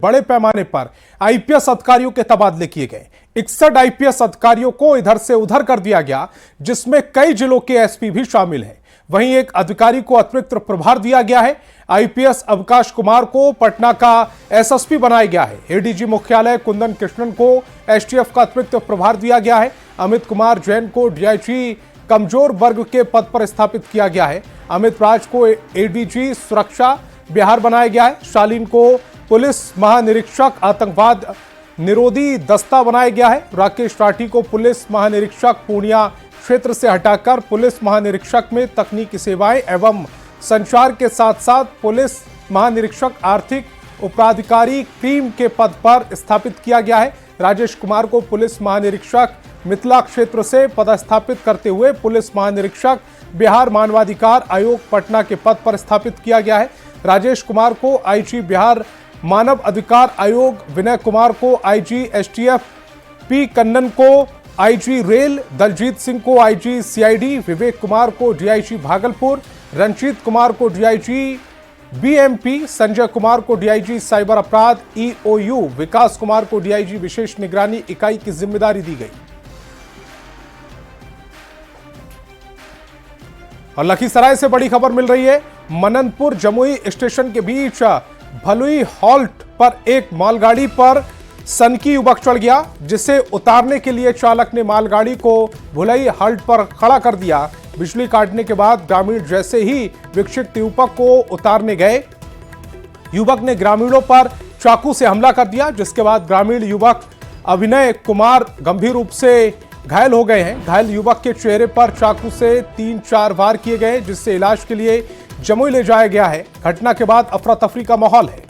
बड़े पैमाने पर आईपीएस अधिकारियों के तबादले किए गए। 61 आईपीएस अधिकारियों को इधर से उधर कर दिया गया, जिसमें कई जिलों के एसपी भी शामिल हैं। वहीं एक अधिकारी को अतिरिक्त प्रभार दिया गया है। आईपीएस अवकाश कुमार को पटना का एसएसपी बनाया गया है। एडीजी मुख्यालय कुंदन कृष्णन को एसटीएफ का अतिरिक्त प्रभार दिया गया है। अमित कुमार जैन को डीआईजी कमजोर वर्ग के पद पर स्थापित किया गया है। अमित राज को एडीजी सुरक्षा बिहार बनाया गया है। शालीन को पुलिस महानिरीक्षक आतंकवाद निरोधी दस्ता बनाया गया है। राकेश राठी को पुलिस महानिरीक्षक पूर्णिया क्षेत्र से हटाकर पुलिस महानिरीक्षक में तकनीकी सेवाएं एवं संचार के साथ साथ पुलिस महानिरीक्षक आर्थिक उपराधिकारी क्रीम के पद पर स्थापित किया गया है। राजेश कुमार को पुलिस महानिरीक्षक मिथिला क्षेत्र से पदस्थापित करते हुए पुलिस महानिरीक्षक बिहार मानवाधिकार आयोग पटना के पद पर स्थापित किया गया है। राजेश कुमार को आईजी बिहार मानव अधिकार आयोग, विनय कुमार को आईजी एसटीएफ, पी कन्नन को आईजी रेल, दलजीत सिंह को आईजी सीआईडी, विवेक कुमार को डीआईजी भागलपुर, रंजीत कुमार को डीआईजी बीएमपी, संजय कुमार को डीआईजी साइबर अपराध ईओयू, विकास कुमार को डीआईजी विशेष निगरानी इकाई की जिम्मेदारी दी गई। और लखीसराय से बड़ी खबर मिल रही है। मननपुर जमुई स्टेशन के बीच भलुई हॉल्ट पर एक मालगाड़ी पर सनकी युवक चढ़ गया, जिसे उतारने के लिए चालक ने मालगाड़ी को भुलई हॉल्ट पर खड़ा कर दिया। बिजली काटने के बाद ग्रामीण जैसे ही विक्षिप्त युवक को उतारने गए, युवक ने ग्रामीणों पर चाकू से हमला कर दिया, जिसके बाद ग्रामीण युवक अभिनय कुमार गंभीर रूप से घायल हो गए हैं। घायल युवक के चेहरे पर चाकू से 3-4 वार किए गए, जिससे इलाज के लिए जमुई ले जाया गया है। घटना के बाद अफरा तफरी का माहौल है।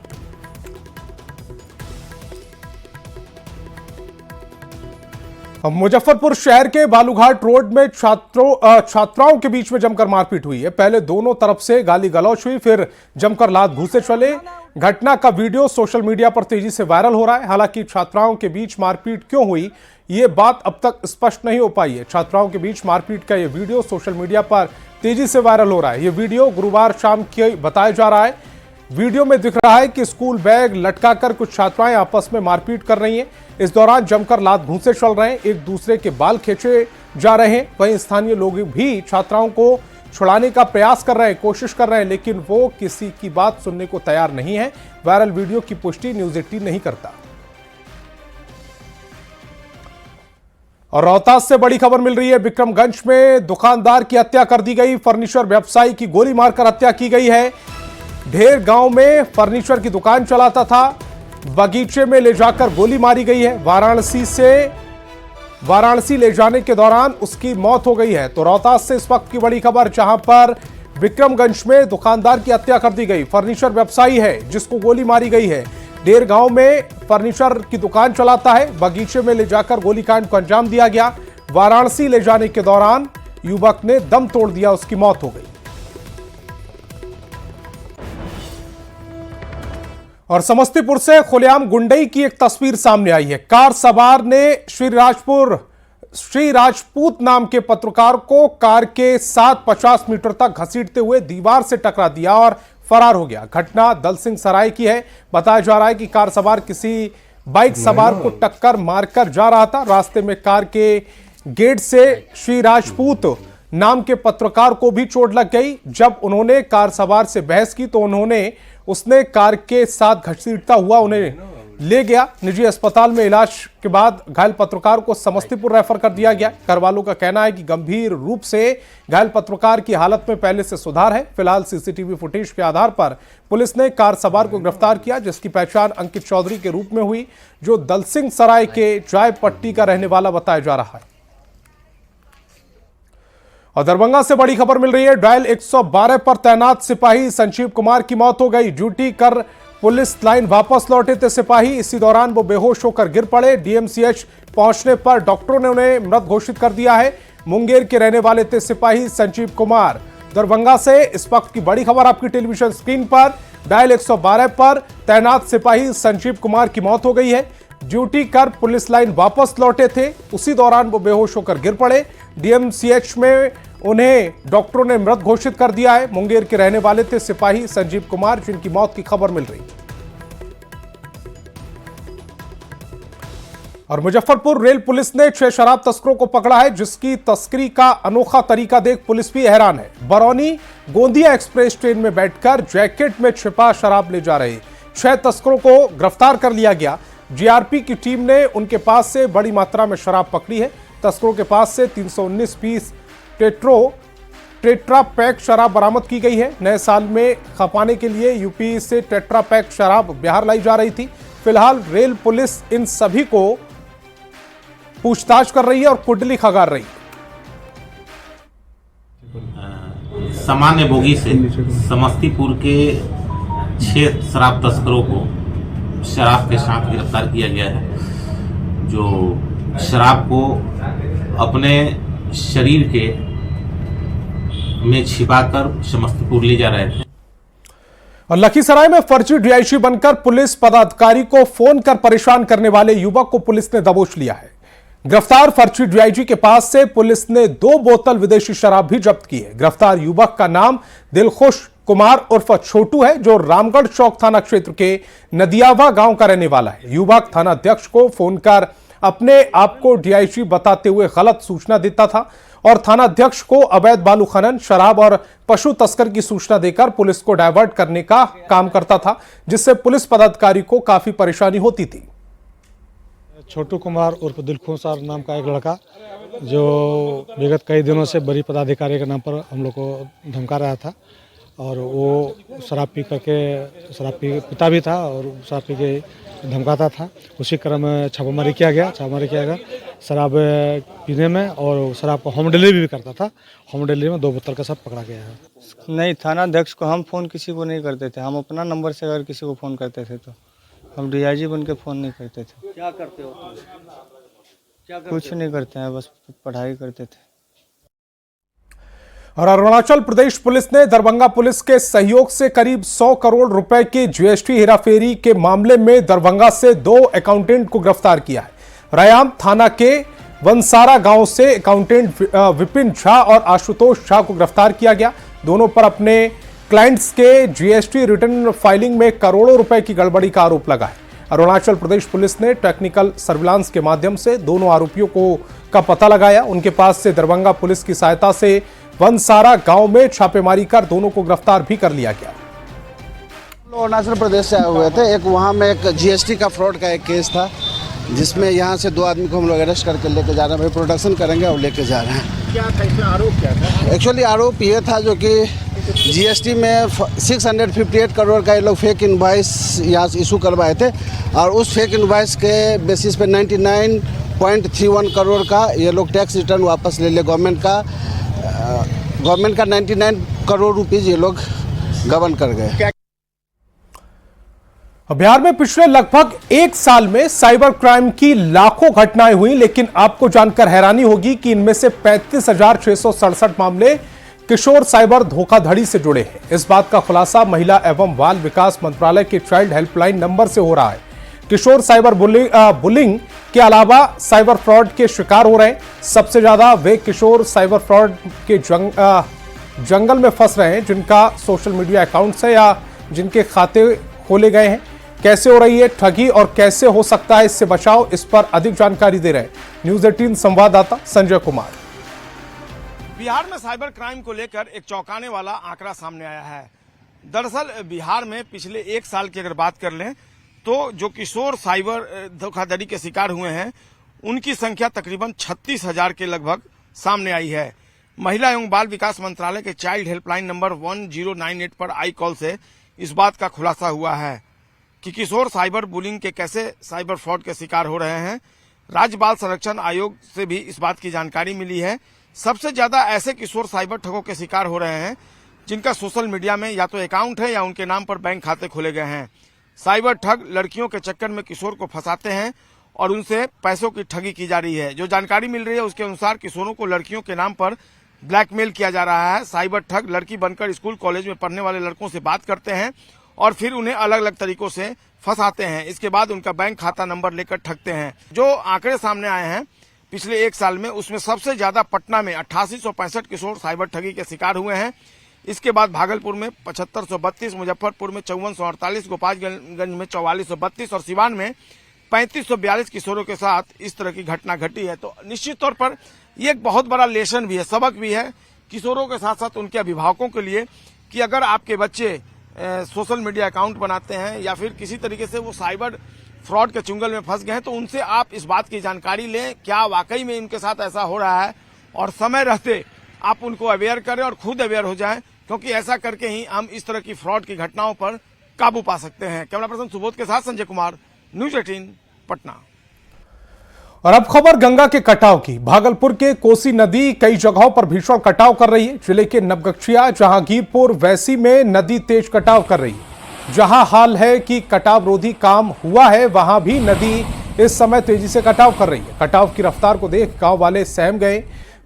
मुजफ्फरपुर शहर के बालूघाट रोड में छात्राओं के बीच में जमकर मारपीट हुई है। पहले दोनों तरफ से गाली गलौच हुई, फिर जमकर लात घूंसे चले। घटना का वीडियो सोशल मीडिया पर तेजी से वायरल हो रहा है। हालांकि छात्राओं के बीच मारपीट क्यों हुई, ये बात अब तक स्पष्ट नहीं हो पाई है। छात्राओं के बीच मारपीट का ये वीडियो सोशल मीडिया पर तेजी से वायरल हो रहा है। ये वीडियो गुरुवार शाम की बताया जा रहा है। वीडियो में दिख रहा है कि स्कूल बैग लटकाकर कुछ छात्राएं आपस में मारपीट कर रही हैं। इस दौरान जमकर लात घूंसे चल रहे हैं, एक दूसरे के बाल खींचे जा रहे हैं। वहीं स्थानीय लोग भी छात्राओं को छुड़ाने का प्रयास कर रहे हैं, कोशिश कर रहे हैं, लेकिन वो किसी की बात सुनने को तैयार नहीं है। वायरल वीडियो की पुष्टि न्यूज़ 18 नहीं करता। और रोहतास से बड़ी खबर मिल रही है। विक्रमगंज में दुकानदार की हत्या कर दी गई। फर्नीचर व्यवसायी की गोली मारकर हत्या की गई है। ढेर गांव में फर्नीचर की दुकान चलाता था, बगीचे में ले जाकर गोली मारी गई है। वाराणसी ले जाने के दौरान उसकी मौत हो गई है। तो रोहतास से इस वक्त की बड़ी खबर, जहां पर विक्रमगंज में दुकानदार की हत्या कर दी गई। फर्नीचर व्यवसायी है जिसको गोली मारी गई है। ढेर गांव में फर्नीचर की दुकान चलाता है, बगीचे में ले जाकर गोलीकांड को अंजाम दिया गया। वाराणसी ले जाने के दौरान युवक ने दम तोड़ दिया, उसकी मौत हो गई। और समस्तीपुर से खुलेआम गुंडई की एक तस्वीर सामने आई है। कार सवार ने श्री राजपूत नाम के पत्रकार को कार के साथ 50 मीटर तक घसीटते हुए दीवार से टकरा दिया और फरार हो गया। घटना दलसिंह सराय की है। बताया जा रहा है कि कार सवार किसी बाइक सवार को टक्कर मारकर जा रहा था। रास्ते में कार के गेट से श्री राजपूत नाम के पत्रकार को भी चोट लग गई। जब उन्होंने कार सवार से बहस की तो उसने कार के साथ घसीटता हुआ उन्हें ले गया। निजी अस्पताल में इलाज के बाद घायल पत्रकार को समस्तीपुर रेफर कर दिया गया। घर वालों का कहना है कि गंभीर रूप से घायल पत्रकार की हालत में पहले से सुधार है। फिलहाल सीसीटीवी फुटेज के आधार पर पुलिस ने कार सवार को गिरफ्तार किया, जिसकी पहचान अंकित चौधरी के रूप में हुई, जो दलसिंह सराय के चाय पट्टी का रहने वाला बताया जा रहा है। और दरभंगा से बड़ी खबर मिल रही है। डायल 112 पर तैनात सिपाही संजीव कुमार की मौत हो गई। ड्यूटी कर पुलिस लाइन वापस लौटे थे सिपाही, इसी दौरान वो बेहोश होकर गिर पड़े। डीएमसीएच पहुंचने पर डॉक्टरों ने उन्हें मृत घोषित कर दिया है। मुंगेर के रहने वाले थे सिपाही संजीव कुमार। दरभंगा से इस वक्त की बड़ी खबर आपकी टेलीविजन स्क्रीन पर। डायल 112 पर तैनात सिपाही संजीव कुमार की मौत हो गई है। ड्यूटी कर पुलिस लाइन वापस लौटे थे, उसी दौरान वो बेहोश होकर गिर पड़े। डीएमसीएच में उन्हें डॉक्टरों ने मृत घोषित कर दिया है। मुंगेर के रहने वाले थे सिपाही संजीव कुमार, जिनकी मौत की खबर मिल रही है। और मुजफ्फरपुर रेल पुलिस ने 6 शराब तस्करों को पकड़ा है, जिसकी तस्करी का अनोखा तरीका देख पुलिस भी हैरान है। बरौनी गोंदिया एक्सप्रेस ट्रेन में बैठकर जैकेट में छिपा शराब ले जा रहे 6 तस्करों को गिरफ्तार कर लिया गया। जीआरपी की टीम ने उनके पास से बड़ी मात्रा में शराब पकड़ी है। तस्करों के पास से 319 पीस टेट्रा पैक शराब बरामद की गई है। नए साल में खपाने के लिए यूपी से टेट्रा पैक शराब बिहार लाई जा रही थी। फिलहाल रेल पुलिस इन सभी को पूछताछ कर रही है और कुंडली खंगाल रही है। सामान्य बोगी से समस्तीपुर के 6 शराब तस्करों को शराब के साथ गिरफ्तार किया गया है, जो शराब को अपने शरीर के में छिपाकर समस्तीपुर ले जा रहे थे। और लखीसराय में फर्जी डीआईजी बनकर पुलिस पदाधिकारी को फोन कर परेशान करने वाले युवक को पुलिस ने दबोच लिया है। गिरफ्तार फर्जी डीआईजी के पास से पुलिस ने 2 बोतल विदेशी शराब भी जब्त की है। गिरफ्तार युवक का नाम दिलखुश कुमार उर्फ छोटू है, जो रामगढ़ चौक थाना क्षेत्र के नदियावा गांव का रहने वाला है। युवक थाना अध्यक्ष को फोन कर अपने आप को डीआईजी बताते हुए गलत सूचना देता था और थाना अध्यक्ष को अवैध बालू खनन, शराब और पशु तस्कर की सूचना देकर पुलिस को डायवर्ट करने का काम करता था, जिससे पुलिस पदाधिकारी को काफी परेशानी होती थी। छोटू कुमार उर्फ दिलखुश नाम का एक लड़का, जो विगत कई दिनों से बड़ी पदाधिकारी के नाम पर हम लोग को धमका रहा था और वो शराब पी करके पीता भी था और शराब पी के धमकाता था। उसी क्रम में छापामारी किया गया शराब पीने में, और शराब को होम डिलीवरी भी करता था। होम डिलीवरी में 2 बोतल का सब पकड़ा गया है। नहीं, थाना अध्यक्ष को हम फ़ोन किसी को नहीं करते थे। हम अपना नंबर से अगर किसी को फ़ोन करते थे तो हम डीआईजी बन के फ़ोन नहीं करते थे। क्या करते हो? कुछ नहीं करते हैं, बस पढ़ाई करते थे। और अरुणाचल प्रदेश पुलिस ने दरभंगा पुलिस के सहयोग से करीब 100 करोड़ रुपए के जीएसटी हेराफेरी के मामले में दरभंगा से 2 अकाउंटेंट को गिरफ्तार किया है। रयाम थाना के वनसारा गांव से अकाउंटेंट विपिन झा और आशुतोष झा को गिरफ्तार किया गया। दोनों पर अपने क्लाइंट्स के जीएसटी रिटर्न फाइलिंग में करोड़ों रुपए की गड़बड़ी का आरोप लगा है। अरुणाचल प्रदेश पुलिस ने टेक्निकल सर्विलांस के माध्यम से दोनों आरोपियों का पता लगाया। उनके पास से दरभंगा पुलिस की सहायता से वनसारा गांव में छापेमारी कर दोनों को गिरफ्तार भी कर लिया गया। अरुणाचल प्रदेश से आए हुए थे। एक वहाँ में एक जीएसटी का फ्रॉड का एक केस था, जिसमें यहाँ से 2 आदमी को हम लोग अरेस्ट करके लेके जा रहे हैं। भाई प्रोडक्शन करेंगे और लेके जा रहे हैं। क्या था इसमें आरोप? क्या था एक्चुअली आरोप ये था, जो कि जीएसटी में 658 करोड़ का ये लोग फेक इनवॉइस यहाँ से इशू करवाए थे और उस फेक इनवॉइस के बेसिस पे 99.31 करोड़ का ये लोग टैक्स रिटर्न वापस ले ले गवर्नमेंट का 99 करोड़ रुपीज ये लोग गबन कर गए। बिहार में पिछले लगभग 1 साल में साइबर क्राइम की लाखों घटनाएं हुई, लेकिन आपको जानकर हैरानी होगी कि इनमें से 35,667 मामले किशोर साइबर धोखाधड़ी से जुड़े हैं। इस बात का खुलासा महिला एवं बाल विकास मंत्रालय के चाइल्ड हेल्पलाइन नंबर से हो रहा है। किशोर साइबर बुलिंग के अलावा साइबर फ्रॉड के शिकार हो रहे हैं। सबसे ज्यादा वे किशोर साइबर फ्रॉड के जंगल में फंस रहे हैं जिनका सोशल मीडिया अकाउंट्स है या जिनके खाते खोले गए हैं। कैसे हो रही है ठगी और कैसे हो सकता है इससे बचाव, इस पर अधिक जानकारी दे रहे हैं न्यूज़ 18 संवाददाता संजय कुमार। बिहार में साइबर क्राइम को लेकर एक चौंकाने वाला आंकड़ा सामने आया है। दरअसल बिहार में पिछले 1 साल की अगर बात कर लें तो जो किशोर साइबर धोखाधड़ी के शिकार हुए हैं उनकी संख्या तकरीबन 36,000 के लगभग सामने आई है। महिला एवं बाल विकास मंत्रालय के चाइल्ड हेल्पलाइन नंबर 1098 पर आई कॉल से इस बात का खुलासा हुआ है कि किशोर साइबर बुलिंग के कैसे साइबर फ्रॉड के शिकार हो रहे हैं। राज्य बाल संरक्षण आयोग से भी इस बात की जानकारी मिली है। सबसे ज्यादा ऐसे किशोर साइबर ठगों के शिकार हो रहे हैं जिनका सोशल मीडिया में या तो अकाउंट है या उनके नाम पर बैंक खाते खोले गए हैं। साइबर ठग लड़कियों के चक्कर में किशोर को फंसाते हैं और उनसे पैसों की ठगी की जा रही है। जो जानकारी मिल रही है उसके अनुसार किशोरों को लड़कियों के नाम पर ब्लैकमेल किया जा रहा है। साइबर ठग लड़की बनकर स्कूल कॉलेज में पढ़ने वाले लड़कों से बात करते हैं और फिर उन्हें अलग अलग तरीकों से फंसाते हैं। इसके बाद उनका बैंक खाता नंबर लेकर ठगते हैं। जो आंकड़े सामने आए हैं पिछले 1 साल में, उसमें सबसे ज्यादा पटना में 8865 किशोर साइबर ठगी के शिकार हुए हैं। इसके बाद भागलपुर में 7532, मुजफ्फरपुर में 5448, गोपालगंज में 4432 और सिवान में 3542 किशोरों के साथ इस तरह की घटना घटी है। तो निश्चित तौर पर ये एक बहुत बड़ा लेसन भी है, सबक भी है किशोरों के साथ साथ उनके अभिभावकों के लिए कि अगर आपके बच्चे सोशल मीडिया अकाउंट बनाते हैं या फिर किसी तरीके से वो साइबर फ्रॉड के चुंगल में फंस गए हैं तो उनसे आप इस बात की जानकारी लें क्या वाकई में इनके साथ ऐसा हो रहा है, और समय रहते आप उनको अवेयर करें और खुद अवेयर हो जाएं, क्योंकि ऐसा करके ही हम इस तरह की फ्रॉड की घटनाओं पर काबू पा सकते हैं। कैमरा पर्सन सुबोध के साथ संजय कुमार, न्यूज 18 पटना। और अब खबर गंगा के कटाव की। भागलपुर के कोसी नदी कई जगहों पर भीषण कटाव कर रही है। जिले के नवगछिया, जहांगीरपुर, वैसी में नदी तेज कटाव कर रही है। जहां हाल है कि कटाव रोधी काम हुआ है, वहां भी नदी इस समय तेजी से कटाव कर रही है। कटाव की रफ्तार को देख गांव वाले सहम गए।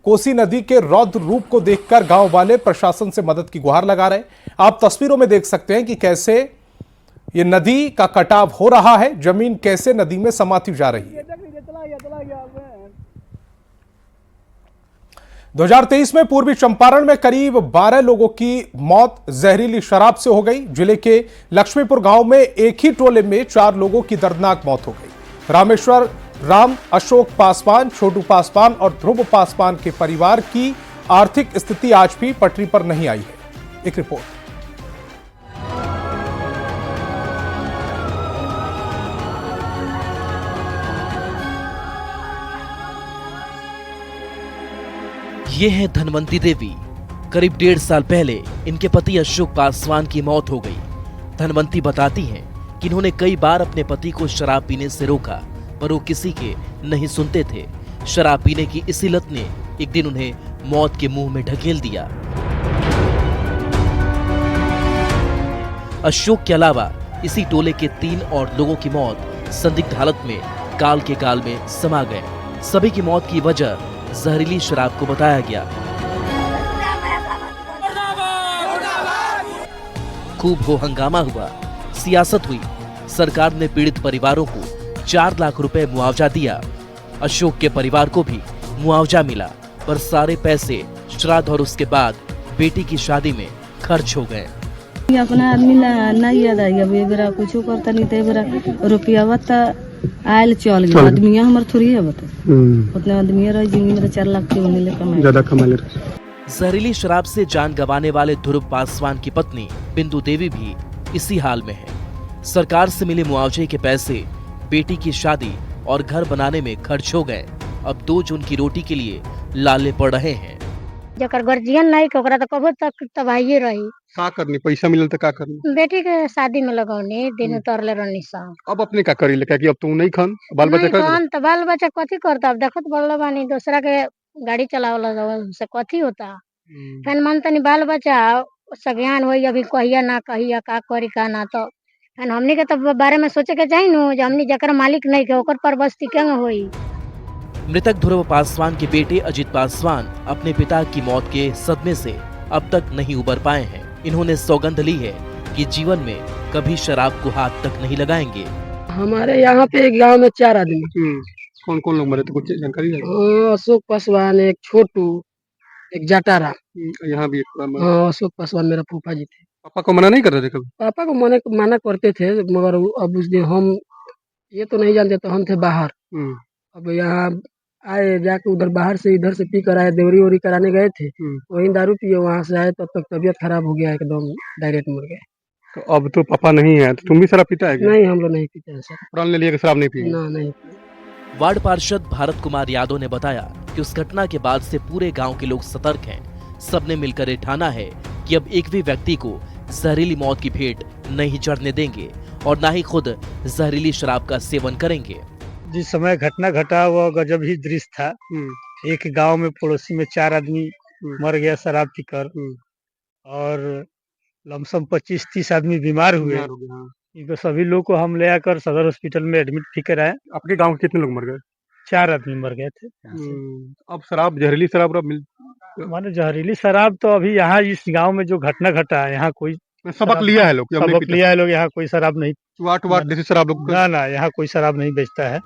कोसी नदी के रौद्र रूप को देखकर गांव वाले प्रशासन से मदद की गुहार लगा रहे। आप तस्वीरों में देख सकते हैं कि कैसे ये नदी का कटाव हो रहा है, जमीन कैसे नदी में समाती जा रही है। 2023 में पूर्वी चंपारण में करीब 12 लोगों की मौत जहरीली शराब से हो गई। जिले के लक्ष्मीपुर गांव में एक ही टोले में 4 लोगों की दर्दनाक मौत हो गई। रामेश्वर राम, अशोक पासवान, छोटू पासवान और ध्रुव पासवान के परिवार की आर्थिक स्थिति आज भी पटरी पर नहीं आई है। एक रिपोर्ट। ये है धनवंती देवी। करीब 1.5 साल पहले इनके पति अशोक पासवान की मौत हो गई। धनवंती बताती हैं कि इन्होंने कई बार अपने पति को शराब पीने से रोका, पर वो किसी के नहीं सुनते थे। शराब पीने की इसी लत ने एक दिन उन्हें मौत के मुंह में ढकेल दिया। अशोक के अलावा इसी टोले के 3 और लोगों की मौत संदिग्ध हालत में काल के गाल में समा गए। सभी की मौत की वजह जहरीली शराब को बताया गया। खूब हो हंगामा हुआ, सियासत हुई। सरकार ने पीड़ित परिवारों को 4 लाख रुपए मुआवजा दिया। अशोक के परिवार को भी मुआवजा मिला, पर सारे पैसे श्राद्ध और उसके बाद बेटी की शादी में खर्च हो गए। अपना आदमी नहीं याद आई, अब बेरा कुछ करता नहीं थे, बेरा रुपया बता आयल चल गया। आदमी हमारे थोड़ी है, बता उतने आदमी रही जिंदगी में 4 लाख के मिले, ज्यादा कमा ले। जहरीली शराब से जान गंवाने वाले ध्रुव पासवान की पत्नी बिंदु देवी भी इसी हाल में है। सरकार से मिले मुआवजे के पैसे बेटी की शादी और घर बनाने में खर्च हो गए। अब 2 जून की रोटी के लिए लाले पड़ रहे हैं। जकर गर्जियन नहीं के ओकरा तो कबो तक तबाही रही। का करनी, पैसा मिलल तो का करनी? बेटी के शादी में लगौनी, दिन उतरले रहनी सा। अब अपने का करी ले कि अब तू नहीं खान, बाल बच्चा कर खान तो बाल बच्चा कथी करता? अब देखत बड़ला बानी दूसरा के गाड़ी चलावला से कथी होता। फिर मन तनी बाल बच्चा सज्ञान होई, अभी कहिया ना कहिया का करी का ना, तो फिर हमनी के तो बारे में सोचे के चाहिए नु, जो हमनी जकर मालिक नहीं के ओकर पर बस्ती केंग होई। मृतक ध्रुव पासवान के बेटे अजित पासवान अपने पिता की मौत के सदमे से अब तक नहीं उबर पाए हैं। इन्होंने सौगंध ली है कि जीवन में कभी शराब को हाथ तक नहीं लगाएंगे। हमारे यहाँ पे एक गांव में 4 आदमी। कौन कौन लोग मरे थे, कुछ जानकारी है? अशोक पासवान, एक छोटू, एक जटारा। यहाँ भी अशोक पासवान मेरा फूफा जी थे। पापा को मना नहीं कर रहे थे कभी? पापा को मना करते थे, मगर अब उस दिन हम ये तो नहीं जानते, तो हम थे बाहर। अब यहाँ आए, जाके उधर बाहर से इधर से पी कर आए, देवरी वोरी कराने गए थे, वहीं दारू पिए, वहाँ से आए तब तक तबीयत खराब हो गया, एकदम डायरेक्ट मर गए। तो अब तो पापा नहीं है, तो तुम भी शराब पीता है क्या? नहीं, हम लोग नहीं पीते हैं सर। प्राण ले लिया कि शराब नहीं पी? ना, नहीं। वार्ड पार्षद भारत कुमार यादव ने बताया कि उस घटना के बाद से पूरे गांव के लोग सतर्क हैं। सबने मिलकर ये ठाना है कि अब एक भी व्यक्ति को जहरीली मौत की भेंट नहीं चढ़ने देंगे और न ही खुद जहरीली शराब का सेवन करेंगे। जिस समय घटना घटा वो गजब ही दृश्य था। एक गांव में पड़ोसी में 4 आदमी मर गया शराब पीकर, और लमसम 25-30 आदमी बीमार हुए। इनको सभी लोग को हम ले आकर सदर हॉस्पिटल में एडमिट भी कराए। आपके गांव के कितने लोग मर गए? 4 आदमी मर गए थे। अब शराब, जहरीली शराब माने जहरीली शराब तो अभी यहाँ इस गांव में जो घटना घटा है, यहाँ कोई सबक लिया है लोग, यहाँ कोई शराब नहीं, देसी शराब लोग ना, यहाँ कोई शराब नहीं बेचता है।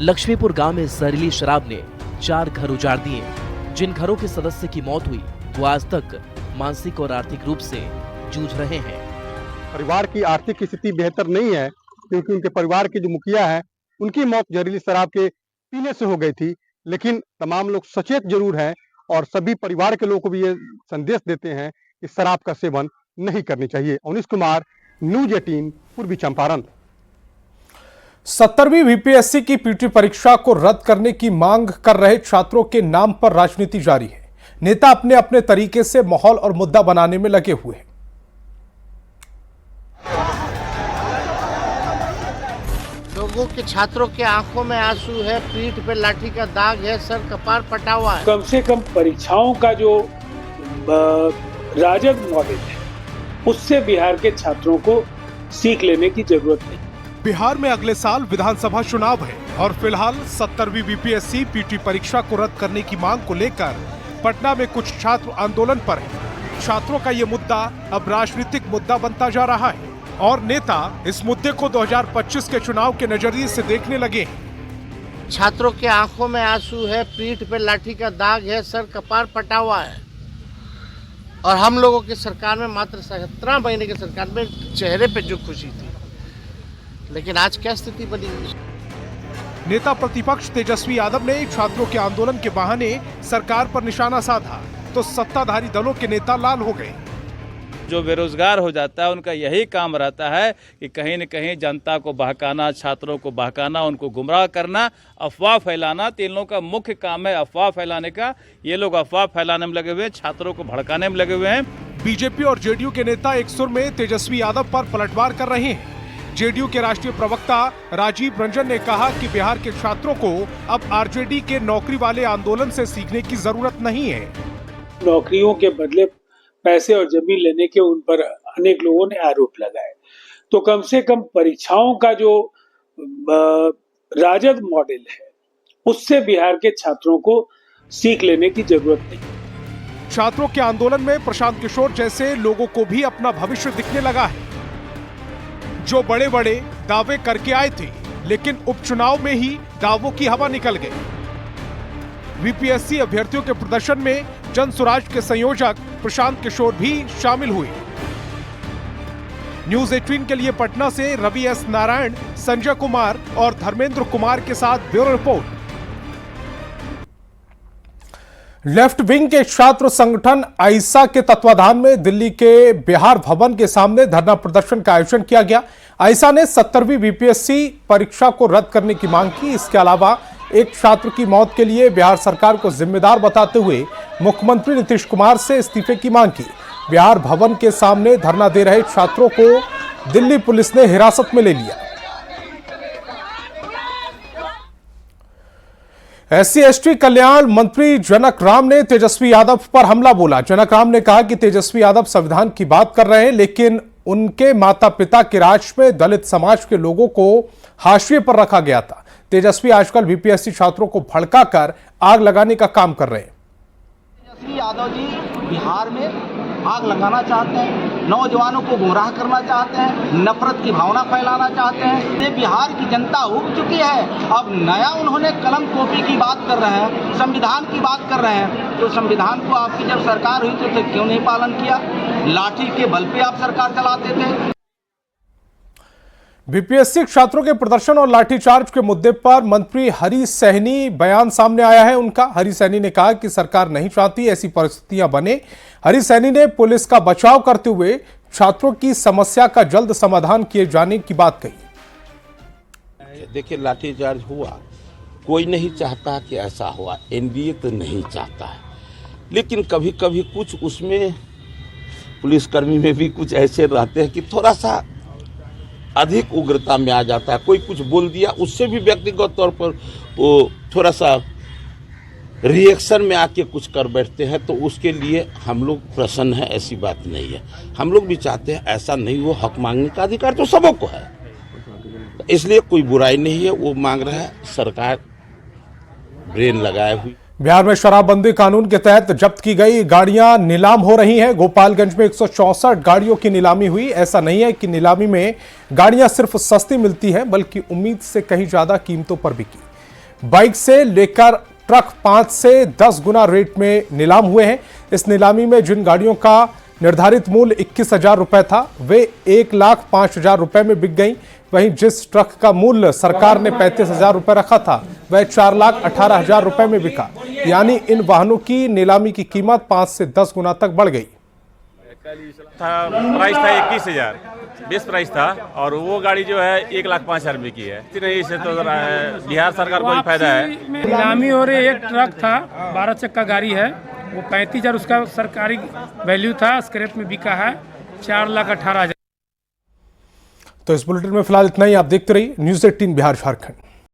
लक्ष्मीपुर गांव में जहरीली शराब ने 4 घर उजाड़ दिए। जिन घरों के सदस्य की मौत हुई वो आज तक मानसिक और आर्थिक रूप से जूझ रहे हैं। परिवार की आर्थिक स्थिति बेहतर नहीं है, क्योंकि उनके परिवार के जो मुखिया हैं उनकी मौत जहरीली शराब के पीने से हो गई थी। लेकिन तमाम लोग सचेत जरूर हैं और सभी परिवार के लोगों को भी ये संदेश देते हैं कि शराब का सेवन नहीं करनी चाहिए। अवनीश कुमार, न्यूज 18, पूर्वी चंपारण। 70वीं बीपीएससी की पीटी परीक्षा को रद्द करने की मांग कर रहे छात्रों के नाम पर राजनीति जारी है। नेता अपने अपने तरीके से माहौल और मुद्दा बनाने में लगे हुए हैं। लोगों के, छात्रों के आंखों में आंसू है, पीठ पे लाठी का दाग है, सर कपार फटा हुआ है। कम से कम परीक्षाओं का जो राजग मॉडल है उससे बिहार के छात्रों को सीख लेने की जरूरत नहीं। बिहार में अगले साल विधानसभा चुनाव है और फिलहाल 70वीं बीपीएससी पीटी परीक्षा को रद्द करने की मांग को लेकर पटना में कुछ छात्र आंदोलन पर हैं। छात्रों का ये मुद्दा अब राजनीतिक मुद्दा बनता जा रहा है और नेता इस मुद्दे को 2025 के चुनाव के नजरिए से देखने लगे हैं। छात्रों के आंखों में आंसू है, पीठ पे लाठी का दाग है, सर कपार फटा हुआ है और हम लोगों की सरकार में मात्र 17 महीने की सरकार में चेहरे पे जो खुशी थी, लेकिन आज क्या स्थिति बनी हुई। नेता प्रतिपक्ष तेजस्वी यादव ने छात्रों के आंदोलन के बहाने सरकार पर निशाना साधा तो सत्ताधारी दलों के नेता लाल हो गए। जो बेरोजगार हो जाता है उनका यही काम रहता है कि कहीं न कहीं जनता को बहकाना, छात्रों को बहकाना, उनको गुमराह करना, अफवाह फैलाना। तीन लोगों का मुख्य काम है अफवाह फैलाने का। ये लोग अफवाह फैलाने में लगे हुए हैं, छात्रों को भड़काने में लगे हुए हैं। बीजेपी और जेडीयू के नेता एक सुर में तेजस्वी यादव पर पलटवार कर रहे हैं। जेडीयू के राष्ट्रीय प्रवक्ता राजीव रंजन ने कहा कि बिहार के छात्रों को अब आरजेडी के नौकरी वाले आंदोलन से सीखने की जरूरत नहीं है। नौकरियों के बदले पैसे और जमीन लेने के उन पर अनेक लोगों ने आरोप लगाए, तो कम से कम परीक्षाओं का जो राजग मॉडल है उससे बिहार के छात्रों को सीख लेने की जरूरत नहीं। छात्रों के आंदोलन में प्रशांत किशोर जैसे लोगों को भी अपना भविष्य दिखने लगा है, जो बड़े बड़े दावे करके आए थे लेकिन उपचुनाव में ही दावों की हवा निकल गई। बीपीएससी अभ्यर्थियों के प्रदर्शन में जन स्वराज के संयोजक प्रशांत किशोर भी शामिल हुए। न्यूज 18 के लिए पटना से रवि एस नारायण, संजय कुमार और धर्मेंद्र कुमार के साथ ब्यूरो रिपोर्ट। लेफ्ट विंग के छात्र संगठन आइसा के तत्वाधान में दिल्ली के बिहार भवन के सामने धरना प्रदर्शन का आयोजन किया गया। आइसा ने 70वीं बीपीएससी परीक्षा को रद्द करने की मांग की। इसके अलावा एक छात्र की मौत के लिए बिहार सरकार को जिम्मेदार बताते हुए मुख्यमंत्री नीतीश कुमार से इस्तीफे की मांग की। बिहार भवन के सामने धरना दे रहे छात्रों को दिल्ली पुलिस ने हिरासत में ले लिया। SC/ST कल्याण मंत्री जनक राम ने तेजस्वी यादव पर हमला बोला। जनक राम ने कहा कि तेजस्वी यादव संविधान की बात कर रहे हैं, लेकिन उनके माता पिता के राज में दलित समाज के लोगों को हाशिए पर रखा गया था। तेजस्वी आजकल बीपीएससी छात्रों को भड़काकर आग लगाने का काम कर रहे हैं। तेजस्वी यादव जी बिहार में आग लगाना चाहते हैं, नौजवानों को गुमराह करना चाहते हैं, नफरत की भावना फैलाना चाहते हैं। ये बिहार की जनता उब चुकी है। अब नया उन्होंने कलम कॉपी की बात कर रहे हैं, संविधान की बात कर रहे हैं। तो संविधान को आपकी जब सरकार हुई तो क्यों नहीं पालन किया? लाठी के बल पे आप सरकार चलाते थे। बीपीएससी छात्रों के प्रदर्शन और लाठीचार्ज के मुद्दे पर मंत्री हरी सहनी बयान सामने आया है उनका। हरी सहनी ने कहा कि सरकार नहीं चाहती ऐसी परिस्थितियां बने। हरी सहनी ने पुलिस का बचाव करते हुए छात्रों की समस्या का जल्द समाधान किए जाने की बात कही। देखिए, लाठीचार्ज हुआ, कोई नहीं चाहता कि ऐसा हुआ, एनडीए तो नहीं चाहता है, लेकिन कभी कभी कुछ उसमें पुलिसकर्मी में भी कुछ ऐसे रहते हैं कि थोड़ा सा अधिक उग्रता में आ जाता है। कोई कुछ बोल दिया, उससे भी व्यक्तिगत तौर पर वो थोड़ा सा रिएक्शन में आके कुछ कर बैठते हैं, तो उसके लिए हम लोग प्रसन्न हैं, ऐसी बात नहीं है। हम लोग भी चाहते हैं ऐसा नहीं हो। हक मांगने का अधिकार तो सबों को है, इसलिए कोई बुराई नहीं है। वो मांग रहा है, सरकार ब्रेन लगाए हुई। बिहार में शराबबंदी कानून के तहत जब्त की गई गाड़ियां नीलाम हो रही हैं। गोपालगंज में 164 गाड़ियों की नीलामी हुई। ऐसा नहीं है कि नीलामी में गाड़ियां सिर्फ सस्ती मिलती हैं, बल्कि उम्मीद से कहीं ज्यादा कीमतों पर बिकी। बाइक से लेकर ट्रक 5 से 10 गुना रेट में नीलाम हुए हैं। इस नीलामी में जिन गाड़ियों का निर्धारित मूल्य 21,000 रुपए था, वे 1,05,000 रुपए में बिक गई। वहीं जिस ट्रक का मूल्य सरकार ने 35,000 रुपए रखा था वह 4,18,000 रुपए में बिका। यानी इन वाहनों की नीलामी की कीमत 5 से 10 गुना तक बढ़ गई। प्राइस था 21,000 बेस्ट प्राइस था, और वो गाड़ी जो है 1,05,000 रुपए की है। नहीं, इससे तो बिहार सरकार को ही फायदा है। नीलामी हो रही, एक ट्रक था 12 चक्का गाड़ी है, वो 35,000 उसका सरकारी वैल्यू था, स्क्रैप में बिका है 4,18,000। तो इस बुलेटिन में फिलहाल इतना ही। आप देखते रहिए न्यूज़ 18 बिहार झारखंड।